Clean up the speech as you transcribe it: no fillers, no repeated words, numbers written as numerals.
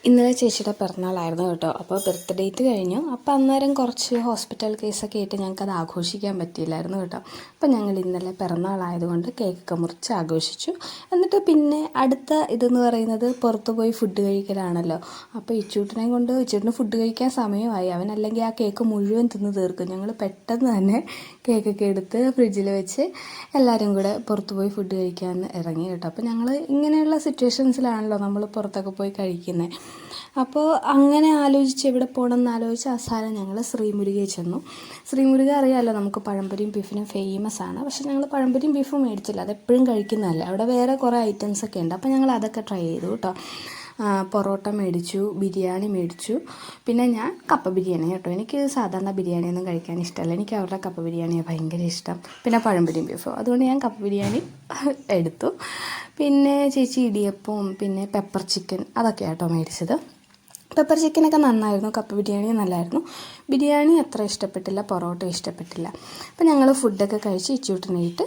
ഇന്നലെ ചേച്ചിയുടെ പിറന്നാളായിരുന്നു കേട്ടോ. അപ്പോൾ ബർത്ത് ഡേറ്റ് കഴിഞ്ഞു. അപ്പോൾ അന്നേരം കുറച്ച് ഹോസ്പിറ്റൽ കേസൊക്കെ ആയിട്ട് ഞങ്ങൾക്കത് ആഘോഷിക്കാൻ പറ്റിയില്ലായിരുന്നു കേട്ടോ. അപ്പോൾ ഞങ്ങൾ ഇന്നലെ പിറന്നാളായതുകൊണ്ട് കേക്കൊക്കെ മുറിച്ച് ആഘോഷിച്ചു. എന്നിട്ട് പിന്നെ അടുത്ത ഇതെന്ന് പറയുന്നത് പുറത്ത് പോയി ഫുഡ് കഴിക്കലാണല്ലോ. അപ്പോൾ ഇച്ചൂട്ടിന് ഫുഡ് കഴിക്കാൻ സമയമായി. അവനല്ലെങ്കിൽ ആ കേക്ക് മുഴുവൻ തിന്ന് തീർക്കും. ഞങ്ങൾ പെട്ടെന്ന് തന്നെ കേക്കൊക്കെ എടുത്ത് ഫ്രിഡ്ജിൽ വെച്ച് എല്ലാവരും കൂടെ പുറത്ത് പോയി ഫുഡ് കഴിക്കാൻ ഇറങ്ങി കേട്ടോ. അപ്പോൾ ഞങ്ങൾ ഇങ്ങനെയുള്ള സിറ്റുവേഷൻസിലാണല്ലോ നമ്മൾ പുറത്തൊക്കെ പോയി കഴിക്കുന്നത്. അപ്പോൾ അങ്ങനെ ആലോചിച്ച് എവിടെ പോകണമെന്ന് ആലോചിച്ച് അവസാനം ഞങ്ങൾ ശ്രീമുരുകയിൽ ചെന്നു. ശ്രീമുരുക അറിയാമല്ലോ, നമുക്ക് പഴംപൊരിയും ബീഫിനും ഫേമസ് ആണ്. പക്ഷെ ഞങ്ങൾ പഴംപൊരിയും ബീഫും മേടിച്ചില്ല, അതെപ്പോഴും കഴിക്കുന്നതല്ല. അവിടെ വേറെ കുറേ ഐറ്റംസൊക്കെ ഉണ്ട്. അപ്പോൾ ഞങ്ങൾ അതൊക്കെ ട്രൈ ചെയ്തു കേട്ടോ. പൊറോട്ട മേടിച്ചു, ബിരിയാണി മേടിച്ചു. പിന്നെ ഞാൻ കപ്പ ബിരിയാണി കേട്ടോ. എനിക്ക് സാധാരണ ബിരിയാണിയൊന്നും കഴിക്കാൻ ഇഷ്ടമല്ല. എനിക്ക് അവരുടെ കപ്പ ബിരിയാണിയാണ് ഭയങ്കര ഇഷ്ടം. പിന്നെ പഴംപൊരിയും ബീഫും, അതുകൊണ്ട് ഞാൻ കപ്പ ബിരിയാണി എടുത്തു. പിന്നെ ചേച്ചി ഇടിയപ്പവും പിന്നെ പെപ്പർ ചിക്കൻ അതൊക്കെ കേട്ടോ മേടിച്ചത്. പെപ്പർ ചിക്കനൊക്കെ നന്നായിരുന്നു, കപ്പ ബിരിയാണി നല്ലായിരുന്നു. ബിരിയാണി അത്ര ഇഷ്ടപ്പെട്ടില്ല, പൊറോട്ട ഇഷ്ടപ്പെട്ടില്ല. അപ്പോൾ ഞങ്ങൾ ഫുഡൊക്കെ കഴിച്ച് ഇച്ചൂട്ടിനായിട്ട്